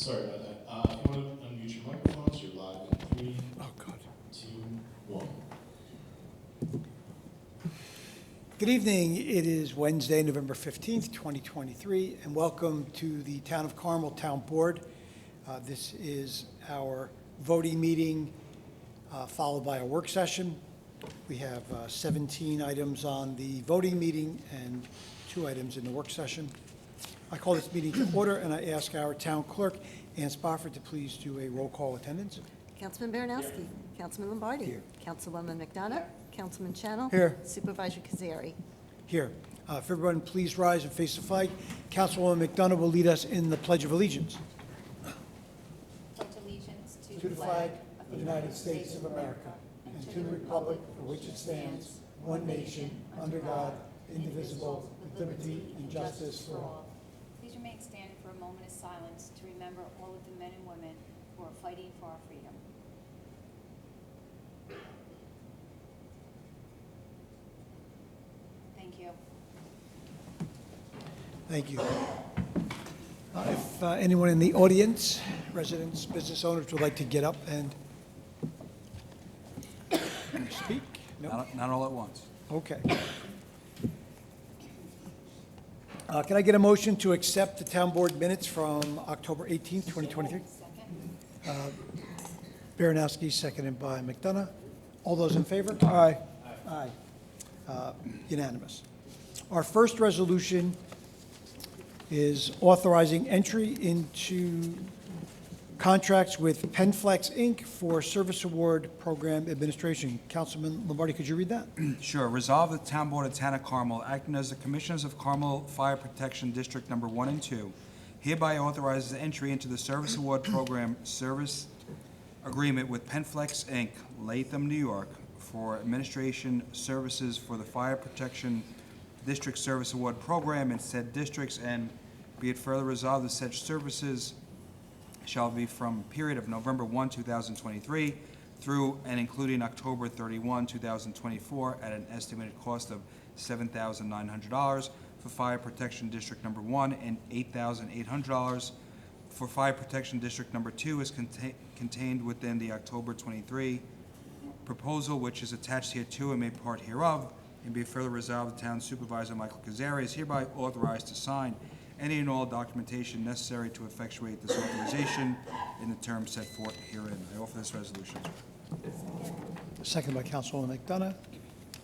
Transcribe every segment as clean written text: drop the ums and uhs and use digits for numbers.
Sorry about that. If you want to unmute your microphones, you're live in 3, Oh, God. 2, 1. Good evening. It is Wednesday, November 15th, 2023, and welcome to the Town of Carmel Town Board. This is our voting meeting followed by a work session. We have 17 items on the voting meeting and 2 items in the work session. I call this meeting to order, and I ask our town clerk, Ann Spofford, to please do a roll call attendance. Councilman Baranowski. Councilman Lombardi. Here. Councilwoman McDonough. Councilman Schanil. Here. Supervisor Cazzari. Here. If everyone please rise and face the flag. Councilwoman McDonough will lead us in the Pledge of Allegiance. Pledge allegiance To the flag of the United States of America and to the republic for which it stands, one nation, under God, indivisible, with liberty and justice for all. Please remain standing for a moment of silence to remember all of the men and women who are fighting for our freedom. Thank you. Thank you. If anyone in the audience, residents, business owners would like to get up and speak? No? Not all at once. Okay. Can I get a motion to accept the town board minutes from October 18th, 2023? Second. Baranowski, seconded by McDonough. All those in favor? Aye. Aye. Unanimous. Our first resolution is authorizing entry into contracts with Penflex, Inc. for Service Award Program Administration. Councilman Lombardi, could you read that? Sure. Resolve the Town Board of Town of Carmel, acting as the Commissioners of Carmel Fire Protection District Number 1 and 2, hereby authorizes entry into the Service Award Program Service Agreement with Penflex, Inc., Latham, New York, for administration services for the Fire Protection District Service Award Program in said districts, and be it further resolved that such services shall be from period of November 1, 2023 through and including October 31, 2024 at an estimated cost of $7,900 for Fire Protection District Number 1 and $8,800 for Fire Protection District Number 2 is contained within the October 23 proposal, which is attached here to and made part hereof, and be further resolved, the Town Supervisor, Michael Cazzari, is hereby authorized to sign any and all documentation necessary to effectuate this authorization in the terms set forth herein. I offer this resolution. Seconded by Councilwoman McDonough.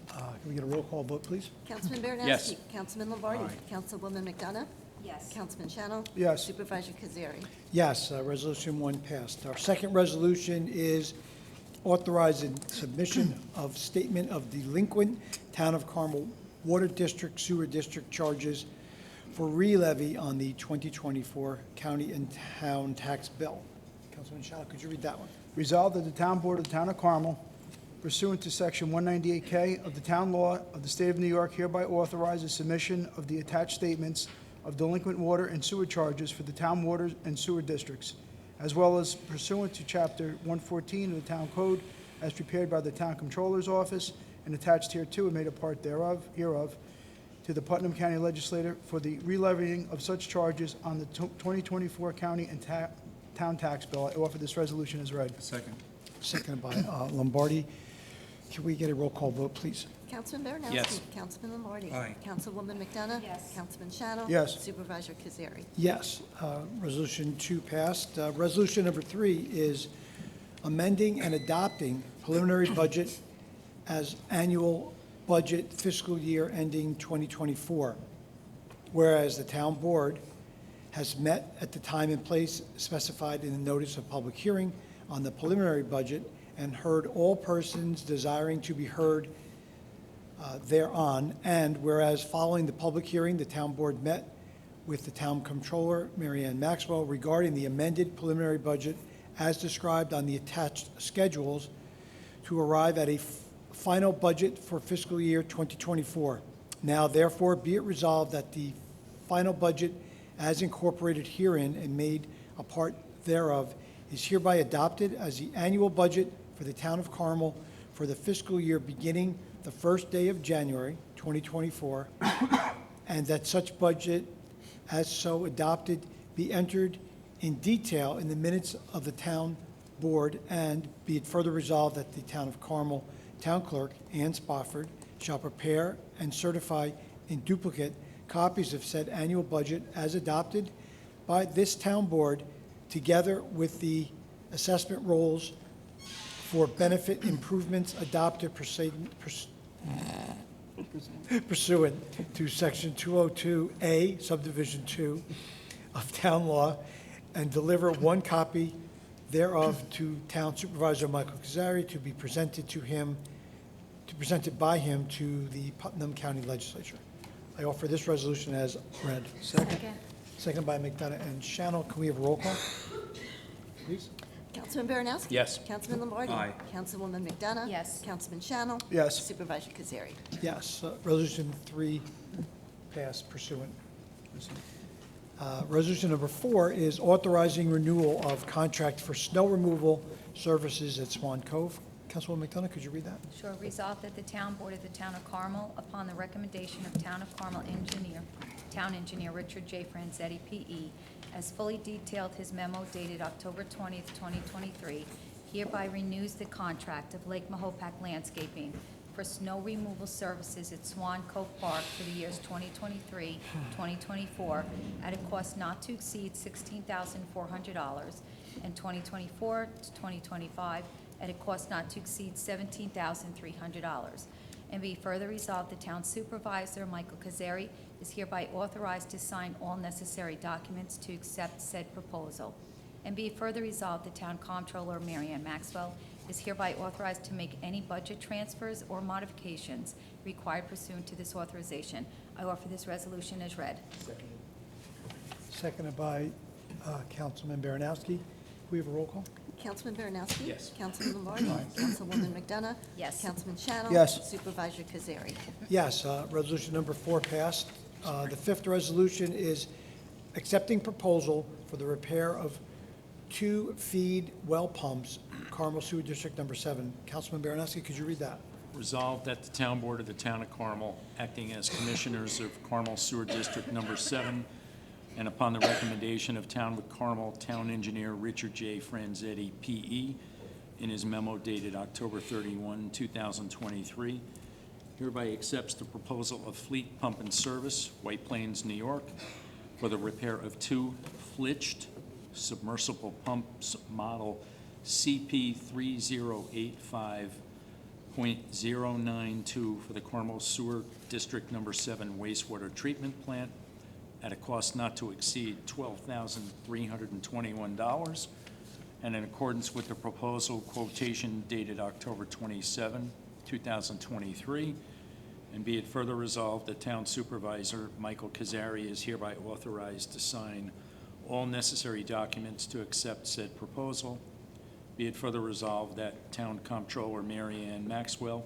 Can we get a roll call vote, please? Councilman Baranowski. Yes. Councilman Lombardi. Aye. Councilwoman McDonough. Yes. Councilman Schanil. Yes. Supervisor Cazzari. Yes, Resolution 1 passed. Our second resolution is authorizing submission of statement of delinquent Town of Carmel Water District Sewer District charges for re-levy on the 2024 county and town tax bill. Councilman Schanil, could you read that one? Resolved that the Town Board of the Town of Carmel, pursuant to Section 198K of the Town Law of the State of New York, hereby authorizes submission of the attached statements of delinquent water and sewer charges for the town water and sewer districts, as well as pursuant to Chapter 114 of the Town Code, as prepared by the Town Controller's Office and attached hereto and made a part hereof, to the Putnam County Legislature for the re-levying of such charges on the 2024 county and town tax bill. I offer this resolution as read. Second. Seconded by Lombardi. Can we get a roll call vote, please? Councilman Baranowski. Yes. Councilman Lombardi. Aye. Councilwoman McDonough. Yes. Councilman Schanil. Yes. Supervisor Cazzari. Yes, Resolution 2 passed. Resolution number 3 is amending and adopting preliminary budget as annual budget fiscal year ending 2024. Whereas the town board has met at the time and place specified in the notice of public hearing on the preliminary budget and heard all persons desiring to be heard thereon. And whereas following the public hearing, the town board met with the town controller, Mary Ann Maxwell, regarding the amended preliminary budget as described on the attached schedules to arrive at a final budget for fiscal year 2024. Now therefore be it resolved that the final budget as incorporated herein and made a part thereof is hereby adopted as the annual budget for the town of Carmel for the fiscal year beginning the first day of January 2024, and that such budget as so adopted be entered in detail in the minutes of the town board, and be it further resolved that the Town of Carmel Town Clerk, Ann Spofford, shall prepare and certify in duplicate copies of said annual budget as adopted by this town board, together with the assessment rolls for benefit improvements adopted pursuant to Section 202A, Subdivision 2 of Town Law, and deliver one copy thereof to Town Supervisor Michael Cazzari to be presented by him to the Putnam County Legislature. I offer this resolution as read. Second. Second by McDonough and Schanil. Can we have a roll call, please? Councilman Baranowski. Yes. Councilman Lombardi. Aye. Councilwoman McDonough. Yes. Councilman Schanil. Yes. Supervisor Cazzari. Yes, Resolution 3 passed pursuant. Resolution number 4 is authorizing renewal of contract for snow removal services at Swan Cove. Councilwoman McDonough, could you read that? Sure. Resolved that the Town Board of the Town of Carmel, upon the recommendation of Town of Carmel Town Engineer Richard J. Franzetti, P.E., as fully detailed his memo dated October 20th, 2023, hereby renews the contract of Lake Mahopac Landscaping for snow removal services at Swan Cove Park for the years 2023, 2024, at a cost not to exceed $16,400, and 2024 to 2025 at a cost not to exceed $17,300. And be further resolved, the Town Supervisor, Michael Cazzari, is hereby authorized to sign all necessary documents to accept said proposal. And be further resolved, the Town Comptroller, Mary Ann Maxwell, is hereby authorized to make any budget transfers or modifications required pursuant to this authorization. I offer this resolution as read. Seconded by Councilman Baranowski. Can we have a roll call? Councilman Baranowski. Yes. Councilman Lombardi. Councilwoman McDonough. Yes. Councilman Schanil. Yes. Supervisor Cazzari. Yes, resolution number 4 passed. The 5th resolution is accepting proposal for the repair of 2 feed well pumps, Carmel Sewer District Number 7. Councilman Baranowski, could you read that? Resolved that the Town Board of the Town of Carmel, acting as Commissioners of Carmel Sewer District Number 7, and upon the recommendation of Town of Carmel Town Engineer Richard J. Franzetti, P.E., in his memo dated October 31, 2023, hereby accepts the proposal of Fleet Pump and Service, White Plains, New York, for the repair of 2 flitched submersible pumps model CP 3085.092 for the Carmel Sewer District Number 7 wastewater treatment plant at a cost not to exceed $12,321, and in accordance with the proposal quotation dated October 27, 2023, and be it further resolved that Town Supervisor Michael Cazzari is hereby authorized to sign all necessary documents to accept said proposal. Be it further resolved that Town Comptroller Mary Ann Maxwell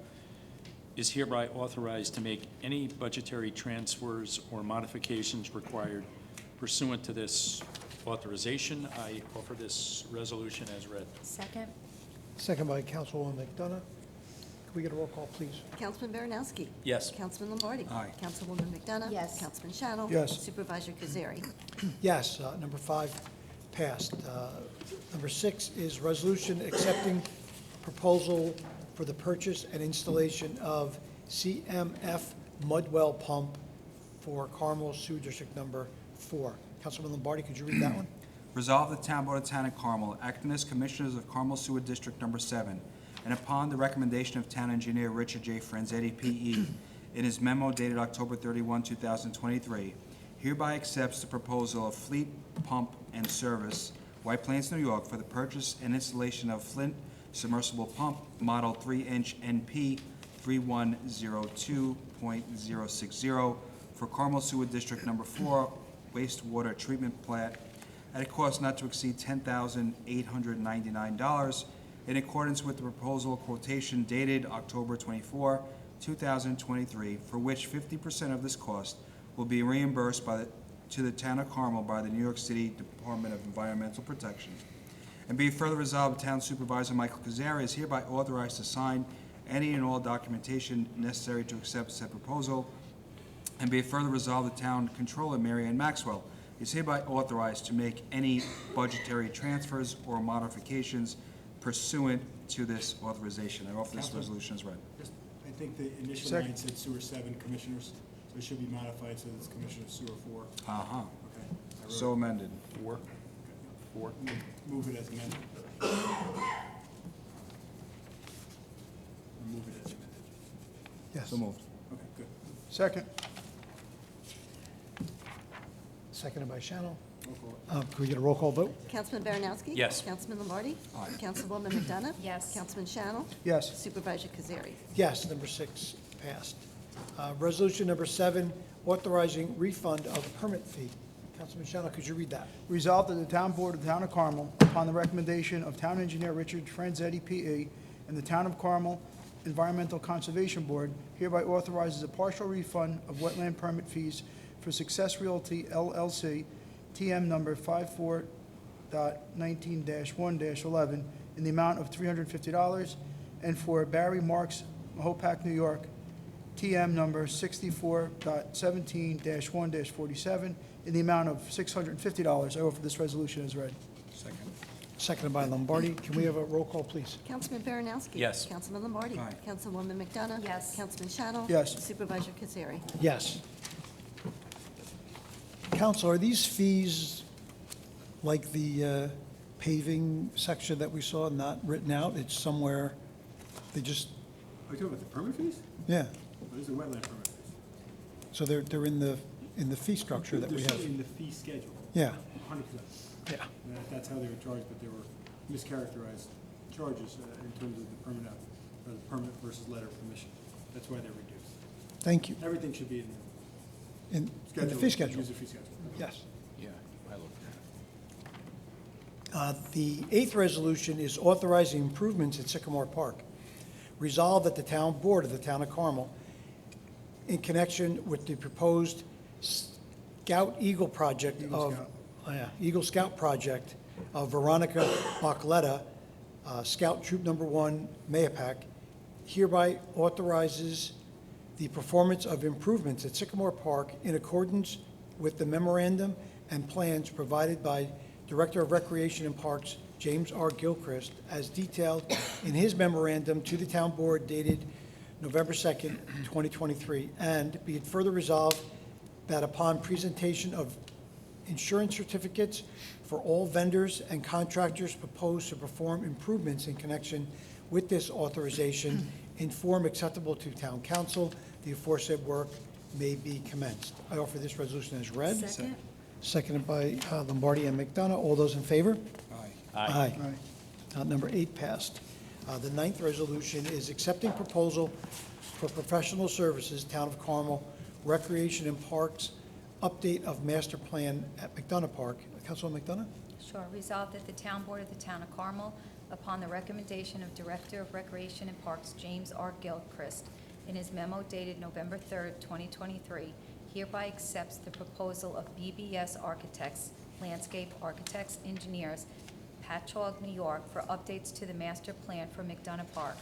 is hereby authorized to make any budgetary transfers or modifications required pursuant to this authorization. I offer this resolution as read. Second. Second by Councilwoman McDonough. Can we get a roll call, please? Councilman Baranowski. Yes. Councilman Lombardi. Aye. Councilwoman McDonough. Yes. Councilman Schanil. Yes. Supervisor Cazzari. Yes, number 5 passed. Number 6 is resolution accepting proposal for the purchase and installation of CMF mud well pump for Carmel Sewer District Number 4. Councilman Lombardi, could you read that one? Resolve the Town Board of Town of Carmel, acting as Commissioners of Carmel Sewer District Number 7, and upon the recommendation of Town Engineer Richard J. Franzetti, P.E., in his memo dated October 31, 2023, hereby accepts the proposal of Fleet Pump and Service, White Plains, New York, for the purchase and installation of Flint submersible pump, model 3-inch NP 3102.060 for Carmel Sewer District Number 4 wastewater treatment plant at a cost not to exceed $10,899, in accordance with the proposal quotation dated October 24, 2023, for which 50% of this cost will be reimbursed to the Town of Carmel by the New York City Department of Environmental Protection. And be further resolved, Town Supervisor Michael Cazzari is hereby authorized to sign any and all documentation necessary to accept said proposal. And be further resolved, the Town Controller Mary Ann Maxwell is hereby authorized to make any budgetary transfers or modifications pursuant to this authorization. I offer this Councilman? resolution as read. Just, I think the initial Second. line said sewer 7 commissioners, so it should be modified so it's Commissioner Sewer 4. Uh-huh. Okay? I wrote So amended. Four. Move it as amended. Move it as amended. Yes. So moved. Okay, good. Second. Seconded by Schanil. Roll call. Can we get a roll call vote? Councilman Baranowski? Yes. Councilman Lombardi? Aye. Councilwoman McDonough? Yes. Councilman Schanil? Yes. Supervisor Kazari? Yes, number 6 passed. Resolution number 7, authorizing refund of permit fee. Councilman Schanil, could you read that? Resolved that the Town Board of the Town of Carmel, upon the recommendation of Town Engineer Richard Franzetti, P.E., and the Town of Carmel Environmental Conservation Board, hereby authorizes a partial refund of wetland permit fees for Success Realty LLC, TM number 54.19-1-11, in the amount of $350, and for Barry Marks, Mahopac, New York, TM number 64.17-1-47, in the amount of $650. I offer this resolution as read. Second. Seconded by Lombardi. Can we have a roll call, please? Councilman Baranowski? Yes. Councilman Lombardi? Aye. Councilwoman McDonough? Yes. Councilman Schanil? Yes. Supervisor Kazari? Yes. Council, are these fees like the paving section that we saw, not written out? It's somewhere, they just, Are you talking about the permit fees? yeah. Or is it wetland permit fees? So they're in the fee structure that we They're have. in the fee schedule, Yeah, 100%. yeah. That's how they were charged, but they were mischaracterized charges in terms of the permit, or the permit versus letter of permission. That's why they're reduced. Thank you. Everything should be in In the in schedule. the fee schedule. User fee schedule. Yes. Yeah, I looked at it. The 8th resolution is authorizing improvements at Sycamore Park. Resolved that the Town Board of the Town of Carmel, in connection with the proposed Scout Eagle project Eagle of, Scout. Eagle Scout project of Veronica Bacletta, Scout Troop Number 1, Mahopac, hereby authorizes the performance of improvements at Sycamore Park in accordance with the memorandum and plans provided by Director of Recreation and Parks, James R. Gilchrist, as detailed in his memorandum to the Town Board dated November 2nd, 2023, and be it further resolved that upon presentation of insurance certificates for all vendors and contractors proposed to perform improvements in connection with this authorization in form acceptable to Town Council, the aforesaid work may be commenced. I offer this resolution as read. Second? Seconded by Lombardi and McDonough. All those in favor? Aye. Aye. Number 8 passed. The 9th resolution is accepting proposal for professional services, Town of Carmel, Recreation and Parks, update of master plan at McDonough Park. Councilwoman McDonough? Sure. Resolved that the Town Board of the Town of Carmel, upon the recommendation of Director of Recreation and Parks James R. Gilchrist, in his memo dated November 3rd, 2023, hereby accepts the proposal of BBS Architects, Landscape Architects, Engineers, Patchogue, New York, for updates to the master plan for McDonough Park,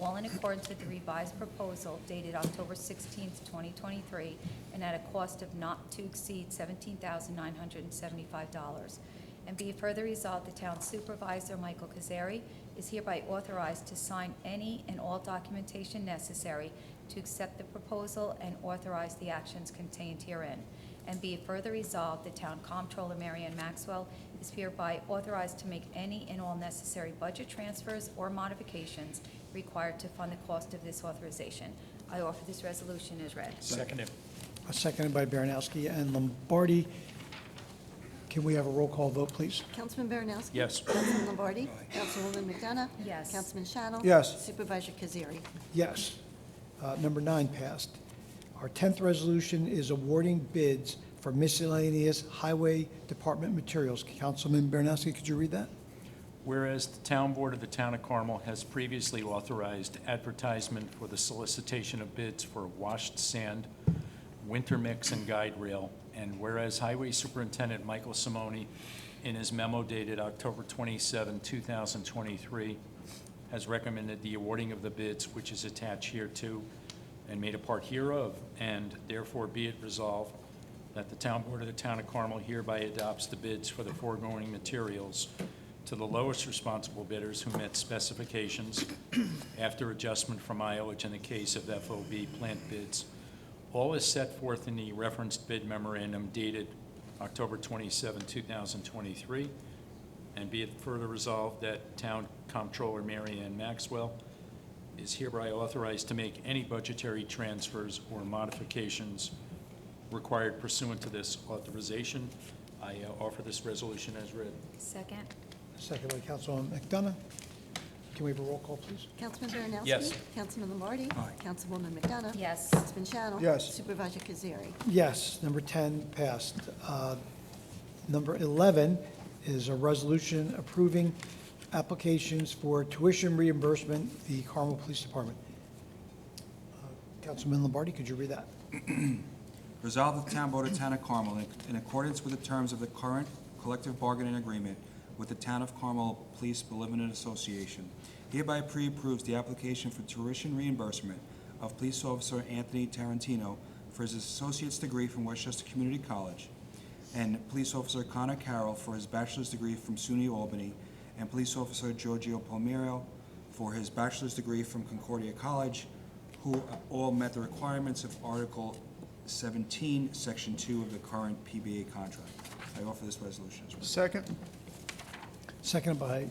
all in accordance with the revised proposal dated October 16th, 2023, and at a cost of not to exceed $17,975. And be it further resolved, the Town Supervisor, Michael Cazzari, is hereby authorized to sign any and all documentation necessary to accept the proposal and authorize the actions contained herein. And be it further resolved, the Town Comptroller, Mary Ann Maxwell, is hereby authorized to make any and all necessary budget transfers or modifications required to fund the cost of this authorization. I offer this resolution as read. Seconded. Seconded by Baranowski and Lombardi. Can we have a roll call vote, please? Councilman Baranowski? Yes. Councilman Lombardi? Councilwoman McDonough? Yes. Councilman Schanil? Yes. Supervisor Kazari? Yes. Number 9 passed. Our 10th resolution is awarding bids for miscellaneous highway department materials. Councilman Baranowski, could you read that? Whereas the Town Board of the Town of Carmel has previously authorized advertisement for the solicitation of bids for washed sand, winter mix, and guide rail, and whereas Highway Superintendent Michael Simoni, in his memo dated October 27, 2023, has recommended the awarding of the bids which is attached hereto and made a part hereof, and therefore be it resolved that the Town Board of the Town of Carmel hereby adopts the bids for the foregoing materials to the lowest responsible bidders who met specifications after adjustment for mileage in the case of FOB plant bids. All is set forth in the referenced bid memorandum dated October 27, 2023, and be it further resolved that Town Comptroller Mary Ann Maxwell is hereby authorized to make any budgetary transfers or modifications required pursuant to this authorization. I offer this resolution as read. Second. Second by Councilwoman McDonough. Can we have a roll call, please? Councilman Baranowski. Yes. Councilman Lombardi. Aye. Councilwoman McDonough. Yes. Councilman Schanil. Yes. Supervisor Cazzari. Yes, number 10 passed. Number 11 is a resolution approving applications for tuition reimbursement, the Carmel Police Department. Councilman Lombardi, could you read that? Resolved that the Town Board of Town of Carmel, in accordance with the terms of the current collective bargaining agreement with the Town of Carmel Police Benevolent Association, hereby pre-approves the application for tuition reimbursement of Police Officer Anthony Tarantino for his associate's degree from Westchester Community College, and Police Officer Connor Carroll for his bachelor's degree from SUNY Albany, and Police Officer Giorgio Palmiro for his bachelor's degree from Concordia College, who all met the requirements of Article 17, Section 2 of the current PBA contract. I offer this resolution as well. Second. Seconded by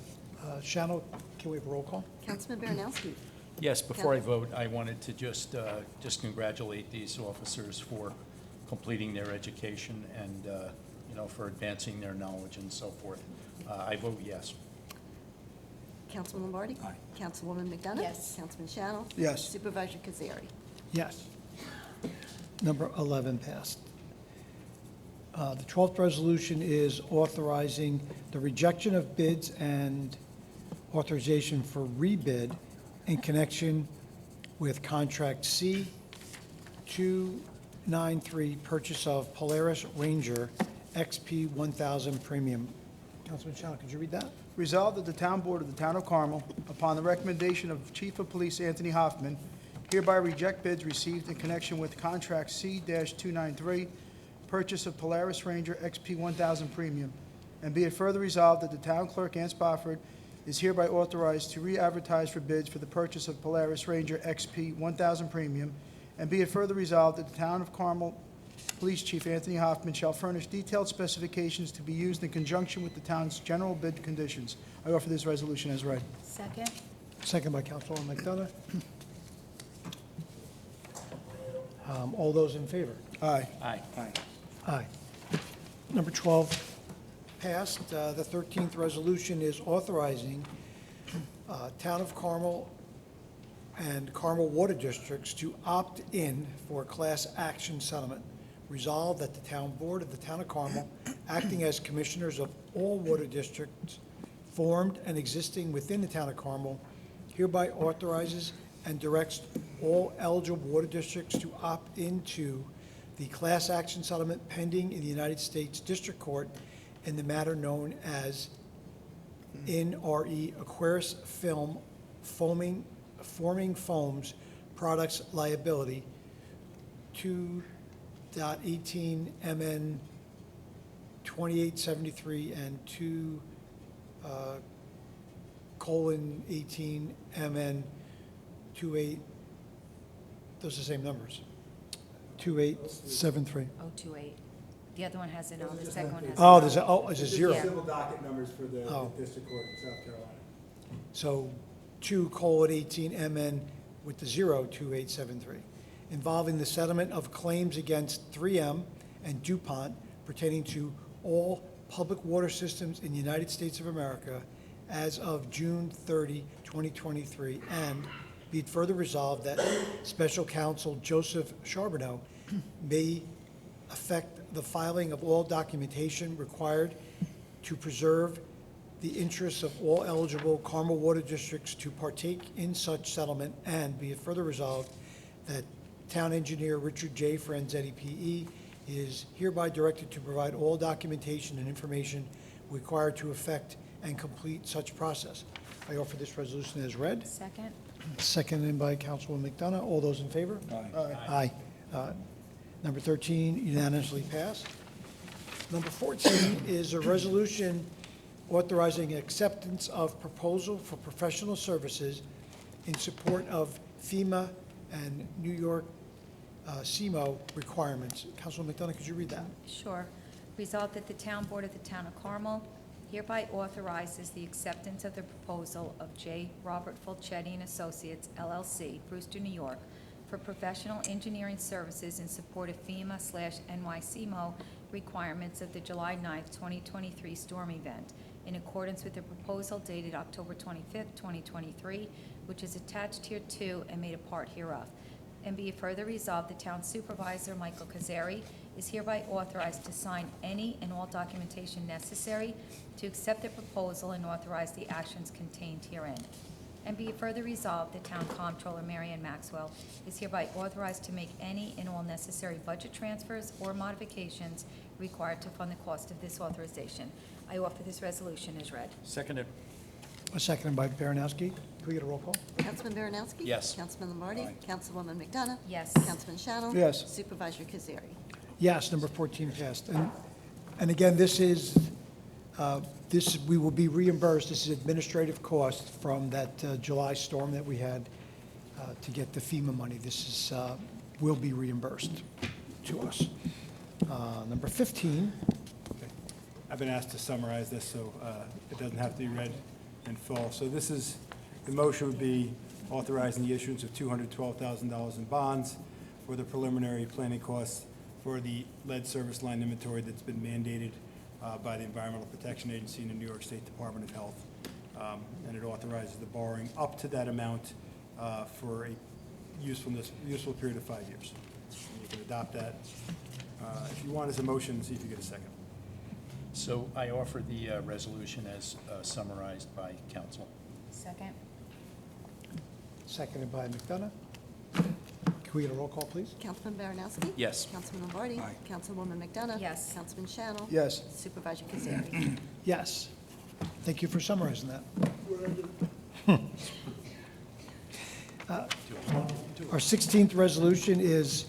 Schanil. Can we have a roll call? Councilman Baranowski. Yes, before I vote, I wanted to just congratulate these officers for completing their education and, for advancing their knowledge and so forth. I vote yes. Councilman Lombardi. Aye. Councilwoman McDonough. Yes. Councilman Schanil. Yes. Supervisor Cazzari. Yes. Number 11 passed. The 12th resolution is authorizing the rejection of bids and authorization for rebid in connection with Contract C 293, purchase of Polaris Ranger XP 1000 Premium. Councilman Schanil, could you read that? Resolved that the Town Board of the Town of Carmel, upon the recommendation of Chief of Police Anthony Hoffman, hereby reject bids received in connection with Contract C-293, purchase of Polaris Ranger XP 1000 Premium, and be it further resolved that the Town Clerk, Ann Spofford, is hereby authorized to re-advertise for bids for the purchase of Polaris Ranger XP 1000 Premium, and be it further resolved that the Town of Carmel Police Chief Anthony Hoffman shall furnish detailed specifications to be used in conjunction with the town's general bid conditions. I offer this resolution as read. Second. Second by Councilwoman McDonough. All those in favor? Aye. Aye. Aye. Number 12 passed. The 13th resolution is authorizing Town of Carmel and Carmel Water Districts to opt in for class action settlement. Resolved that the Town Board of the Town of Carmel, acting as commissioners of all water districts formed and existing within the Town of Carmel, hereby authorizes and directs all eligible water districts to opt into the class action settlement pending in the United States District Court in the matter known as NRE Aquarius Film Forming Foams Products Liability 2.18 MN 2873 and 2:18 MN 28, those are the same numbers. 2873. 028. The other one has an O, the second one has. Oh, there's a zero. Just the civil docket numbers for the Oh. district court in South Carolina. So 2:18 MN with the 02873, involving the settlement of claims against 3M and DuPont pertaining to all public water systems in the United States of America as of June 30, 2023, and be it further resolved that Special Counsel Joseph Charbonneau may affect the filing of all documentation required to preserve the interests of all eligible Carmel water districts to partake in such settlement, and be it further resolved that Town Engineer Richard J. Franzetti, P.E., is hereby directed to provide all documentation and information required to effect and complete such process. I offer this resolution as read. Second. Seconded by Councilwoman McDonough. All those in favor? Aye. Aye. Number 13 unanimously passed. Number 14 is a resolution authorizing acceptance of proposal for professional services in support of FEMA and New York CMO requirements. Councilwoman McDonough, could you read that? Sure. Resolved that the Town Board of the Town of Carmel hereby authorizes the acceptance of the proposal of J. Robert Fulchetti and Associates, LLC, Brewster, New York, for professional engineering services in support of FEMA/NYCMO requirements of the July 9th, 2023 storm event, in accordance with the proposal dated October 25th, 2023, which is attached here to and made a part hereof. And be it further resolved, the Town Supervisor, Michael Cazzari, is hereby authorized to sign any and all documentation necessary to accept the proposal and authorize the actions contained herein. And be it further resolved, the Town Comptroller, Mary Ann Maxwell, is hereby authorized to make any and all necessary budget transfers or modifications required to fund the cost of this authorization. I offer this resolution as read. Seconded. Seconded by Baranowski. Can we get a roll call? Councilman Baranowski? Yes. Councilman Lombardi? Aye. Councilwoman McDonough? Yes. Councilman Schanil? Yes. Supervisor Cazzari? Yes, number 14 passed. And again, this is, we will be reimbursed, this is administrative cost from that July storm that we had to get the FEMA money. This is, will be reimbursed to us. Number 15, I've been asked to summarize this, so it doesn't have to be read in full. So this is, the motion would be authorizing the issuance of $212,000 in bonds for the preliminary planning costs for the lead service line inventory that's been mandated by the Environmental Protection Agency and the New York State Department of Health. And it authorizes the borrowing up to that amount for a useful period of 5 years. And you can adopt that if you want as a motion, see if you get a second. So I offer the resolution as summarized by council. Second. seconded by McDonough. Can we get a roll call, please? Councilman Baranowski? Yes. Councilman Lombardi? Aye. Councilwoman McDonough? Yes. Councilman Schanil? Yes. Supervisor Cazzari? Yes. Thank you for summarizing that. Our 16th resolution is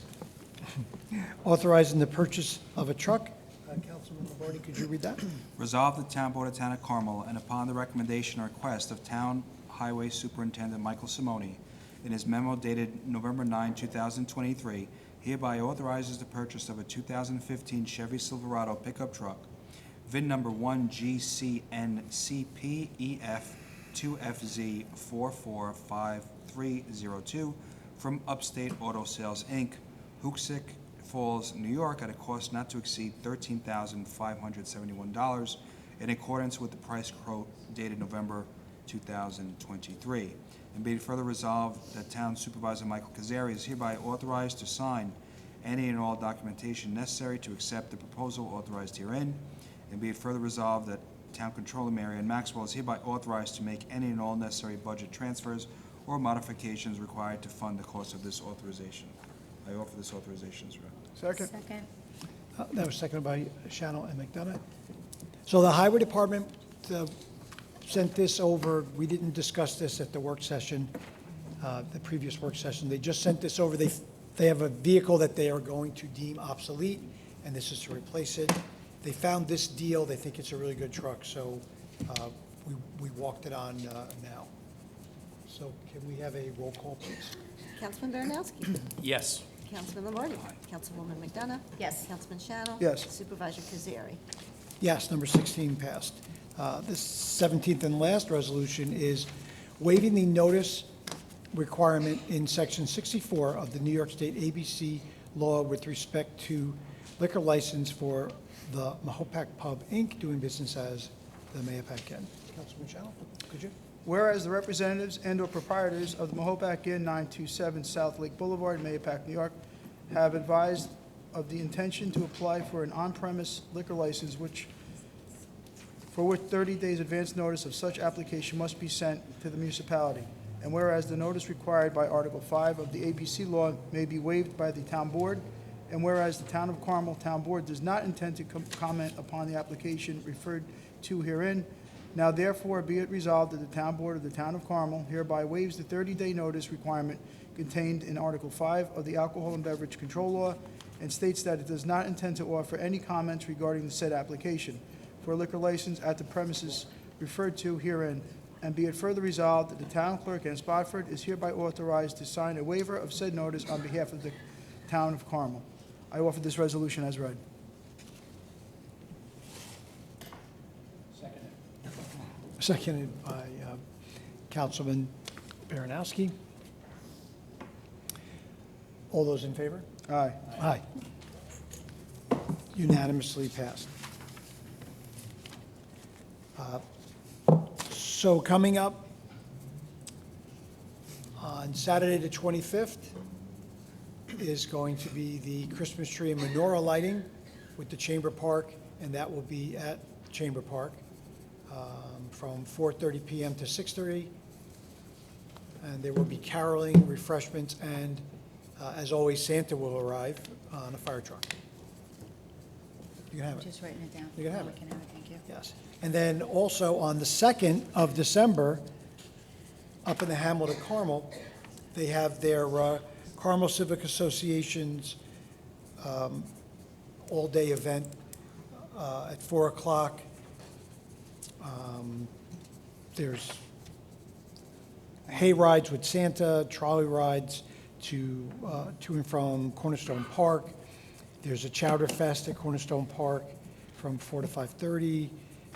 authorizing the purchase of a truck. Councilman Lombardi, could you read that? Resolve the Town Board of Town of Carmel, and upon the recommendation or request of Town Highway Superintendent Michael Simoni, in his memo dated November 9, 2023, hereby authorizes the purchase of a 2015 Chevy Silverado pickup truck, VIN number 1GCNCPEF2FZ445302, from Upstate Auto Sales, Inc., Hoosick Falls, New York, at a cost not to exceed $13,571, in accordance with the price quote dated November 2023. And be it further resolved that Town Supervisor Michael Cazzari is hereby authorized to sign any and all documentation necessary to accept the proposal authorized herein. And be it further resolved that Town Controller Mary Ann Maxwell is hereby authorized to make any and all necessary budget transfers or modifications required to fund the cost of this authorization. I offer this authorization as read. Second? Second. That was seconded by Schanil and McDonough. So the Highway Department sent this over. We didn't discuss this at the work session, the previous work session. They just sent this over. They have a vehicle that they are going to deem obsolete, and this is to replace it. They found this deal. They think it's a really good truck, so we walked it on now. So can we have a roll call, please? Councilman Baranowski? Yes. Councilman Lombardi? Councilwoman McDonough? Yes. Councilman Schanil? Yes. Supervisor Cazzari? Yes, number 16 passed. The 17th and last resolution is waiving the notice requirement in Section 64 of the New York State ABC law with respect to liquor license for the Mahopac Pub, Inc., doing business as the Mahopac Inn. Councilman Schanil, could you? Whereas the representatives and/or proprietors of the Mahopac Inn, 927 South Lake Boulevard, Mahopac, New York, have advised of the intention to apply for an on-premise liquor license for which 30 days advance notice of such application must be sent to the municipality. And whereas the notice required by Article 5 of the ABC law may be waived by the town board, and whereas the Town of Carmel Town Board does not intend to comment upon the application referred to herein, now therefore be it resolved that the Town Board of the Town of Carmel hereby waives the 30-day notice requirement contained in Article 5 of the Alcohol and Beverage Control Law, and states that it does not intend to offer any comments regarding the said application for a liquor license at the premises referred to herein, and be it further resolved that the town clerk in Spotsford is hereby authorized to sign a waiver of said notice on behalf of the town of Carmel. I offer this resolution as read. Seconded by Councilman Baranowski. All those in favor? Aye. Aye. Unanimously passed. So coming up on Saturday, the 25th, is going to be the Christmas tree and menorah lighting with the Chamber Park, and that will be at Chamber Park from 4:30 PM to 6:30. And there will be caroling, refreshments, and as always, Santa will arrive on a fire truck. You can have it. Just writing it down. You can have Oh, it. we can have it, thank you. Yes. And then also on the 2nd of December, up in the hamlet of Carmel, they have their Carmel Civic Association's all-day event at 4 o'clock. There's hay rides with Santa, trolley rides to and from Cornerstone Park. There's a Chowder Fest at Cornerstone Park from 4 to 5:30.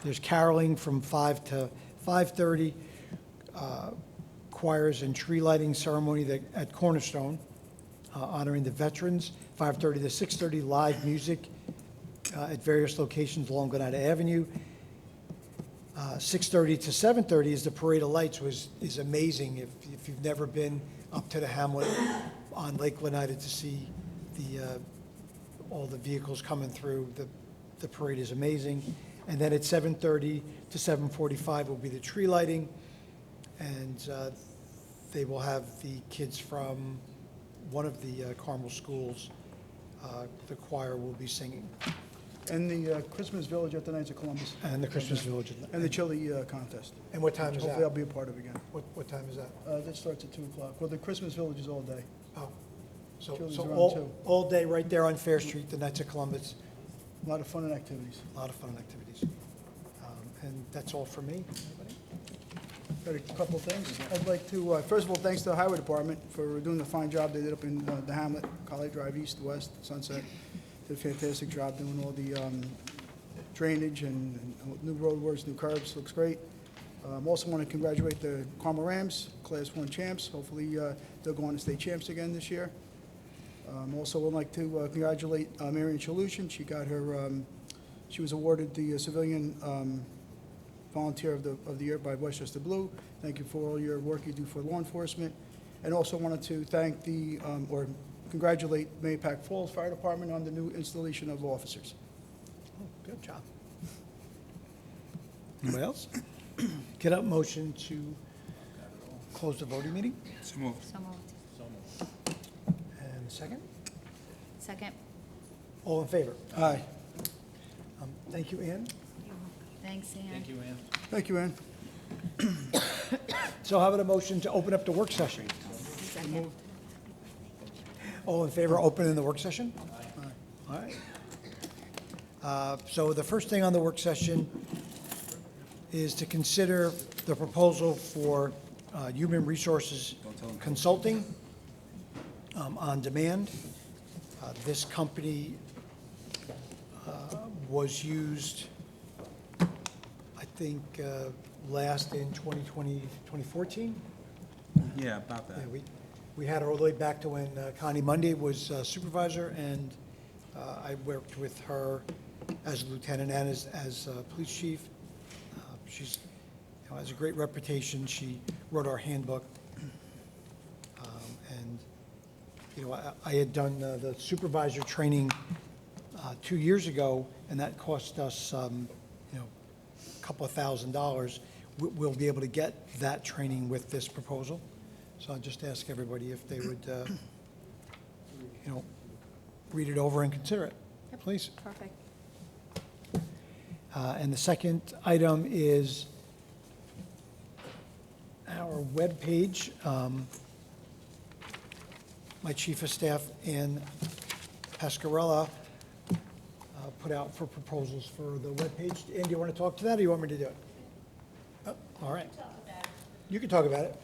There's caroling from 5 to 5:30. Choirs and tree lighting ceremony at Cornerstone, honoring the veterans, 5:30 to 6:30. Live music at various locations along Granada Avenue. 6:30 to 7:30 is the Parade of Lights, which is amazing. If you've never been up to the hamlet on Lake Glenada to see all the vehicles coming through, the parade is amazing. And then at 7:30 to 7:45 will be the tree lighting, and they will have the kids from one of the Carmel schools, the choir will be singing, And the Christmas Village at the Knights of Columbus, and the Christmas Village. and the chili contest. And what time is Hopefully I'll that? be a part of again. What time is that? That starts at 2 o'clock. Well, the Christmas Village is all day. Oh, so Children's so around all, too. all day right there on Fair Street, the Knights of Columbus, A lot of fun and activities. a lot of fun activities. And that's all for me. Anybody? Got a couple of things. I'd like to, first of all, thanks to the Highway Department for doing the fine job they did up in the Hamlet, College Drive East, West, Sunset. Did a fantastic job doing all the drainage and new roadworks, new curbs. Looks great. Also want to congratulate the Carmel Rams, Class 1 champs. Hopefully they'll go on to state champs again this year. Also would like to congratulate Marion Chalushin. She got her, she was awarded the Civilian Volunteer of the Year by Westchester Blue. Thank you for all your work you do for law enforcement. And also wanted to thank or congratulate Mahopac Falls Fire Department on the new installation of officers. Oh, good job. Anybody else? Get up motion to close the voting meeting, So moved. So moved. and second? Second. All in favor? Aye. Thank you, Ann. Thanks, Ann. Thank you, Ann. So how about a motion to open up the work session? Second. All in favor of opening the work session? All right. So the first thing on the work session is to consider the proposal for Human Resources Consulting on demand. This company was used, I think, last in 2020, 2014. Yeah, about that. Yeah, we had her all the way back to when Connie Monday was supervisor, and I worked with her as a lieutenant and as police chief. She's, has a great reputation. She wrote our handbook. And, I had done the supervisor training 2 years ago, and that cost us, a couple of $1,000s. We'll be able to get that training with this proposal. So I'll just ask everybody if they would, read it over and consider it, please. Perfect. And the second item is our webpage. My chief of staff, Ann Pascarella put out for proposals for the webpage. Andy, you want to talk to that, or you want me to do it? Oh, all right. You can talk about it.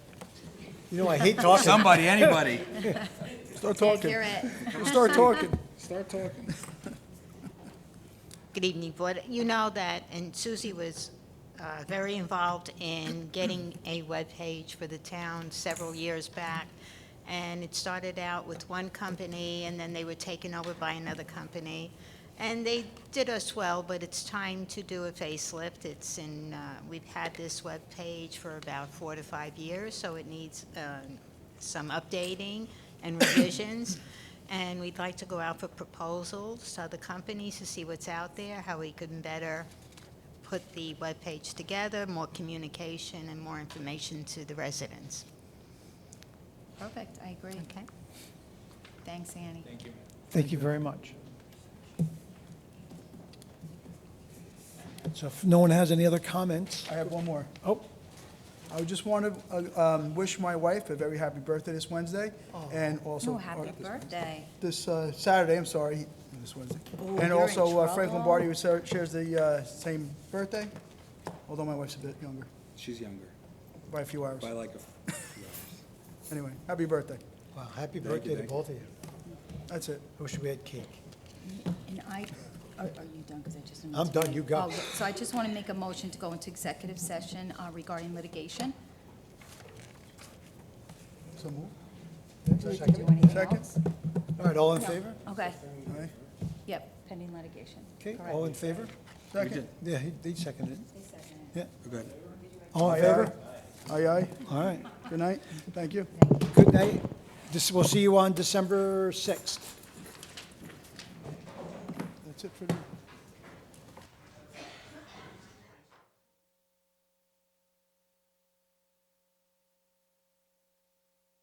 You know, I hate talking. Somebody, anybody. Start Can't talking. hear it. Start talking. Start talking. Good evening, Board. You know that, and Susie was very involved in getting a webpage for the town several years back. And it started out with one company, and then they were taken over by another company. And they did us well, but it's time to do a facelift. It's in, we've had this webpage for about 4 to 5 years, so it needs some updating and revisions. And we'd like to go out for proposals to other companies to see what's out there, how we can better put the webpage together, more communication and more information to the residents. Perfect, I agree. Okay? Thanks, Annie. Thank you. Thank you very much. So if no one has any other comments, I have one more. oh, I just want to wish my wife a very happy birthday this Wednesday, and also Oh, happy birthday. this Saturday, I'm sorry, this Wednesday. Oh, And you're in also Frank trouble. Lombardi, who shares the same birthday, although my wife's a bit younger, She's younger, by a few hours. by like a few hours. Anyway, happy birthday. wow, happy birthday to thank you. both of you. That's it. I wish we had cake. And are you done? Because I just. I'm done, you go. Oh, yeah. So I just want to make a motion to go into executive session regarding litigation. So move. Do anything Second. else? All right, all in favor? Okay, Aye. yep, pending litigation. Okay, Correct. all in favor? Second. Yeah, he seconded it. Yeah, We're good. all in Aye, favor? Aye, aye. All right, Good night. Thank you. good night. We'll see you on December 6th. That's it for the...